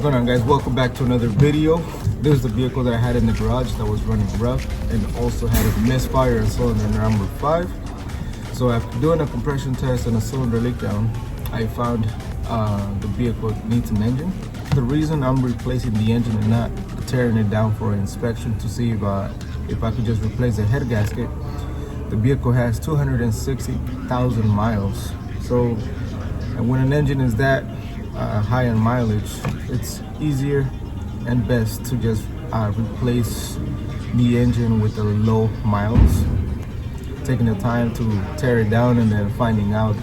going on, guys? Welcome back to another video. This is the vehicle that I had in the garage that was running rough and also had a misfire in cylinder number 5. So after doing a compression test and a cylinder leak down, I found the vehicle needs an engine. The reason I'm replacing the engine and not tearing it down for inspection to see if I could just replace the head gasket, the vehicle has 260,000 miles. So and when an engine is that high in mileage, it's easier and best to just replace the engine with the low miles, taking the time to tear it down and then finding out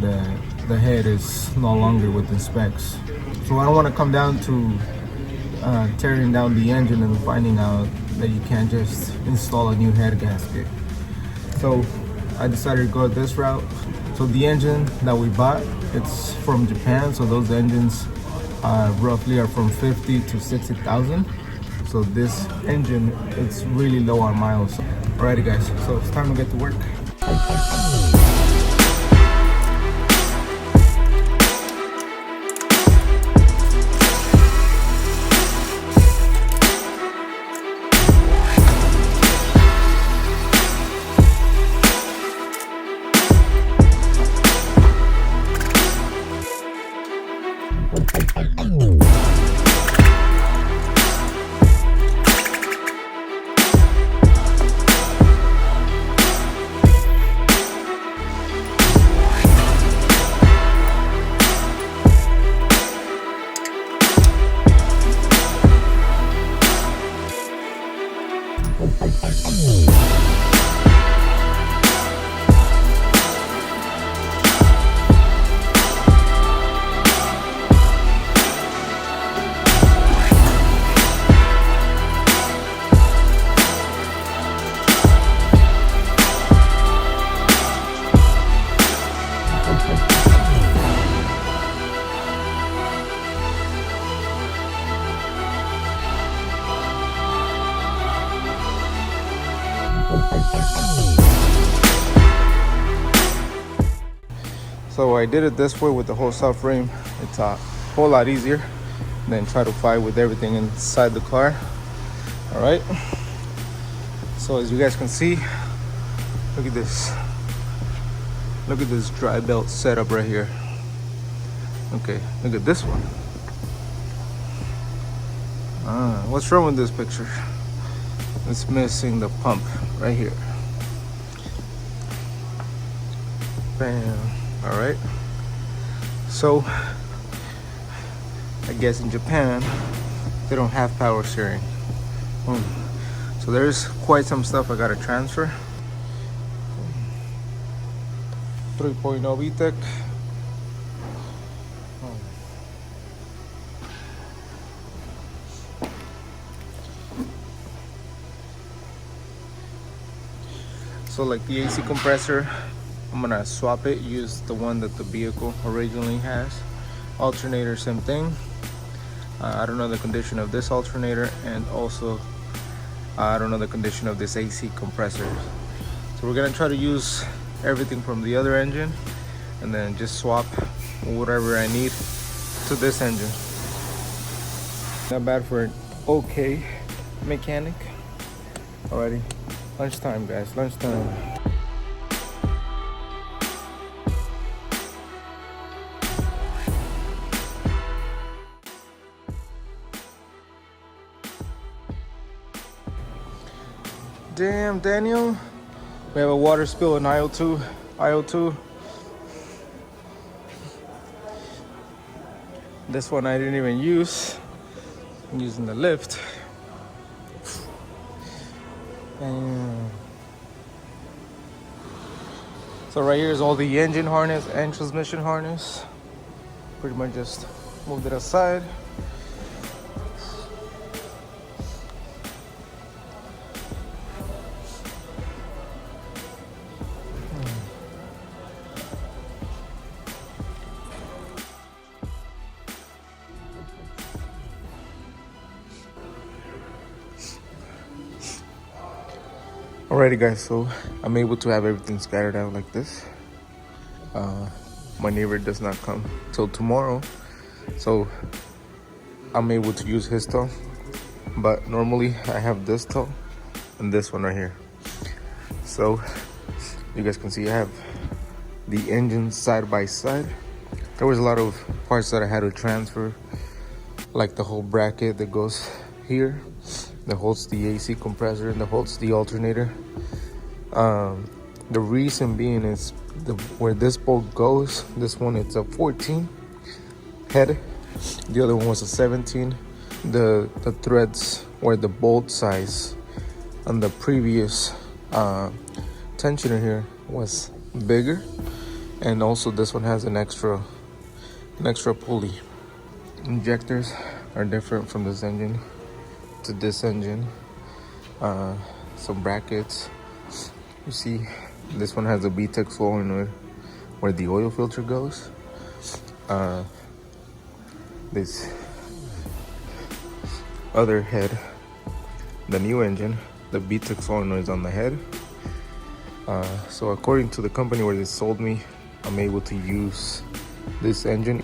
the head is no longer with the specs. So I don't want to come down to tearing down the engine and finding out that you can't just install a new head gasket. So I decided to go this route. So the engine that we bought, it's from Japan. So those engines roughly are from 50 to 60,000. So this engine, it's really low on miles. Alrighty guys, so it's time to get to work. So I did it this way with the whole subframe. It's a whole lot easier than try to fight with everything inside the car. All right. So as you guys can see, look at this. Look at this dry belt setup right here. Okay, look at this one. What's wrong with this picture? It's missing the pump right here. Bam. All right. So I guess in Japan they don't have power steering. So there's quite some stuff I gotta transfer. 3.0 VTEC. So like the AC compressor, I'm gonna swap it, use the one that the vehicle originally has. Alternator, same thing. I don't know the condition of this alternator, and also I don't know the condition of this AC compressor. So we're gonna try to use everything from the other engine and then just swap whatever I need to this engine. Not bad for an okay mechanic. Alrighty, lunchtime guys, lunchtime. Damn, Daniel. We have a water spill in aisle 2. This one I didn't even use. I'm using the lift. And so right here is all the engine harness and transmission harness. Pretty much just moved it aside. Alrighty guys, so I'm able to have everything scattered out like this. My neighbor does not come till tomorrow, so I'm able to use his toe, but normally I have this toe and this one right here. So you guys can see I have the engine side by side. There was a lot of parts that I had to transfer, like the whole bracket that goes here, that holds the AC compressor and that holds the alternator. The reason being is where this bolt goes, this one it's a 14 head, the other one was a 17. The threads or the bolt size on the previous tensioner here was bigger, and also this one has an extra pulley. Injectors are different from this engine to this engine. Some brackets, you see this one has a BTEC solenoid where the oil filter goes. This other head, the new engine, the BTEC solenoid is on the head. So according to the company where they sold me, I'm able to use this engine,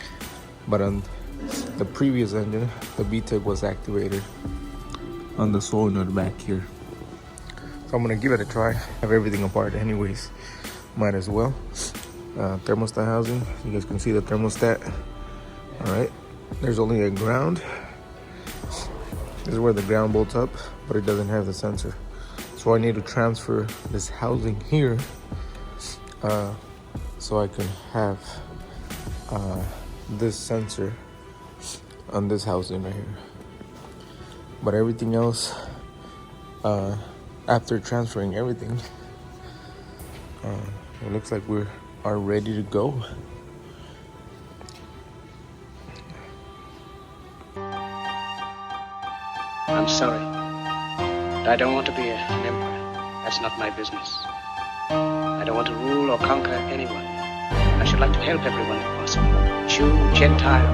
but on the previous engine, the BTEC was activated on the solenoid back here. So I'm gonna give it a try. Have everything apart anyways, might as well. Thermostat housing, you guys can see the thermostat. All right, there's only a ground. This is where the ground bolts up, but it doesn't have the sensor. So I need to transfer this housing here so I can have this sensor on this housing right here. But everything else, after transferring everything, it looks like we are ready to go. I'm sorry, but I don't want to be an emperor. That's not my business. I don't want to rule or conquer anyone. I should like to help everyone if possible. Jew, Gentile,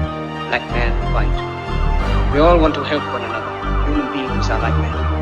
black man, white. We all want to help one another. Human beings are like men.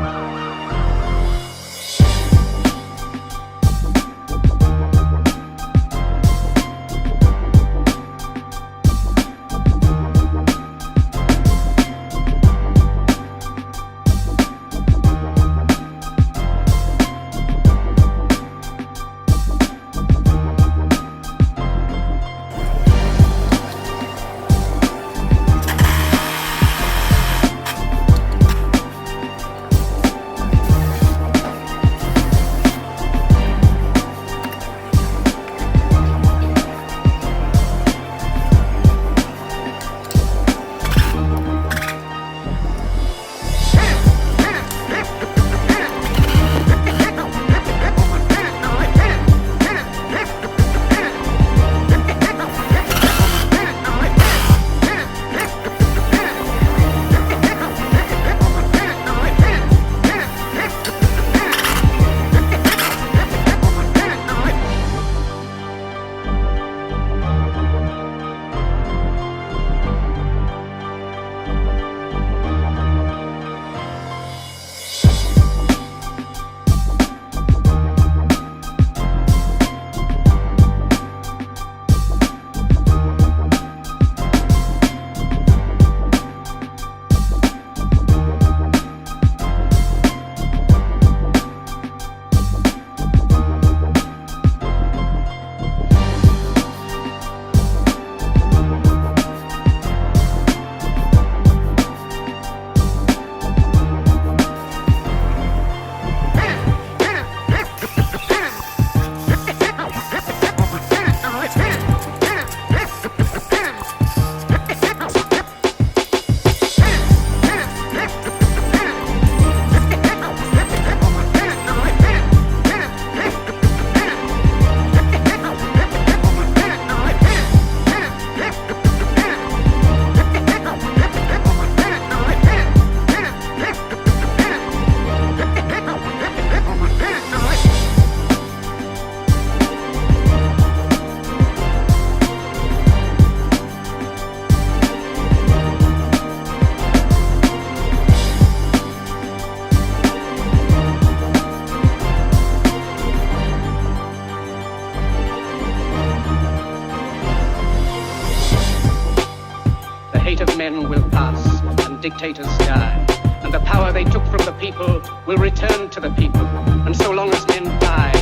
dictators die, and the power they took from the people will return to the people. And so long as men die,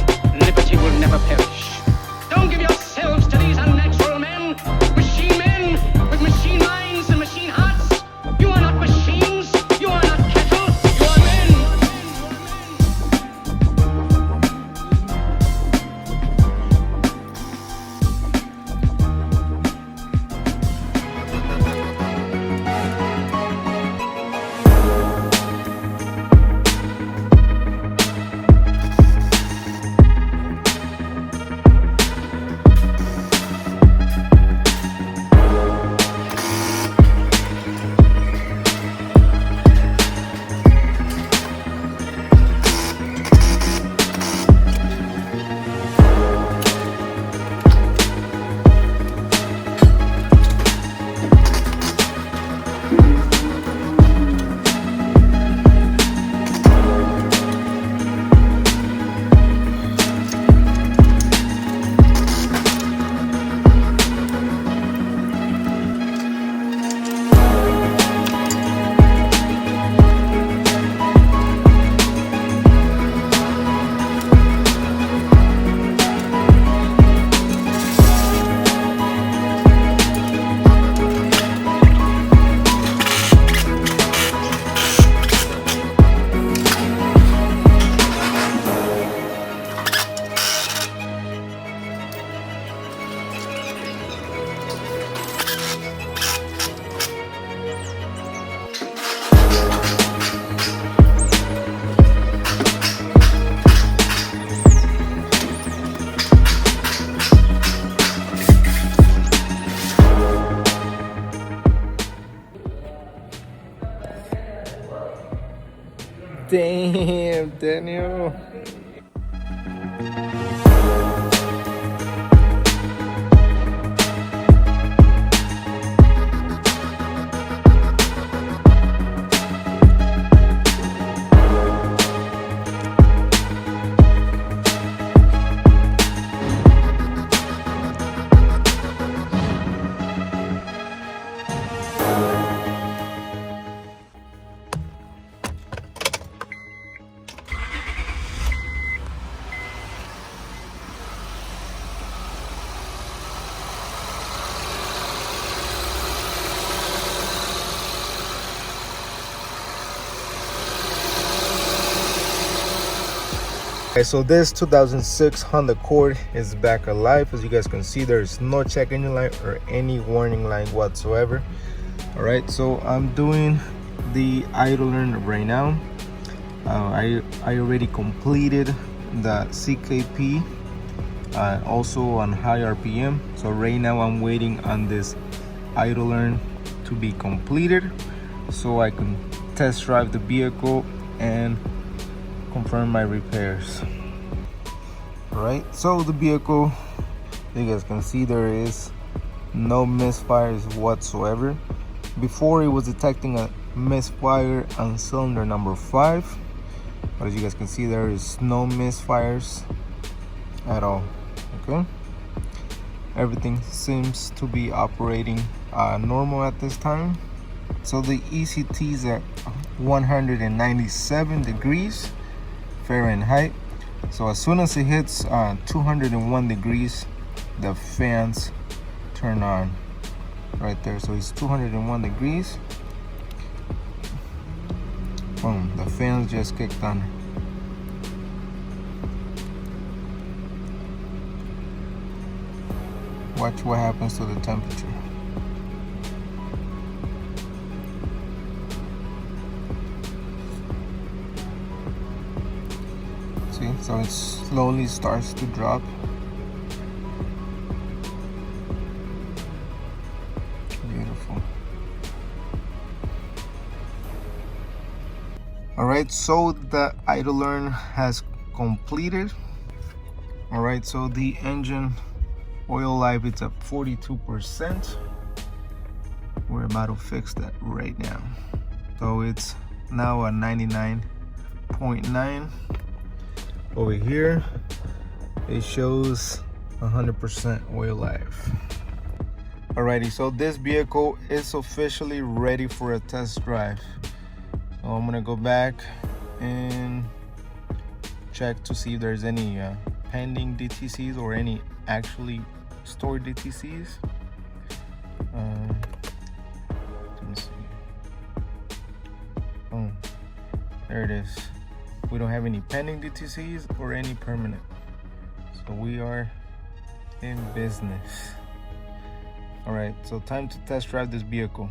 liberty will never perish. Don't give yourselves to these unnatural men with machine minds and machine hearts. You are not machines, you are not cattle, you are men. Damn, Daniel. Okay, so this 2006 Honda Accord is back alive. As you guys can see, there's no check engine light or any warning light whatsoever. All right, so I'm doing the idling right now. I already completed the CKP, also on high RPM. So right now I'm waiting on this idling to be completed so I can test drive the vehicle and confirm my repairs. All right, so the vehicle, you guys can see there is no misfires whatsoever. Before it was detecting a misfire on cylinder number 5, but as you guys can see, there is no misfires at all. Okay, everything seems to be operating normal at this time. So the ECT is at 197 degrees Fahrenheit. So as soon as it hits 201 degrees, the fans turn on right there. So it's 201 degrees. Boom, the fans just kicked on. Watch what happens to the temperature. See, so it slowly starts to drop. Beautiful. All right, so the idling has completed. All right, so the engine oil life is at 42%. We're about to fix that right now. So it's now at 99.9. Over here it shows 100% oil life. Alrighty, so this vehicle is officially ready for a test drive. So I'm gonna go back and check to see if there's any pending DTCs or any actually stored DTCs. Let me see. Oh, there it is. We don't have any pending DTCs or any permanent. So we are in business. All right, so time to test drive this vehicle.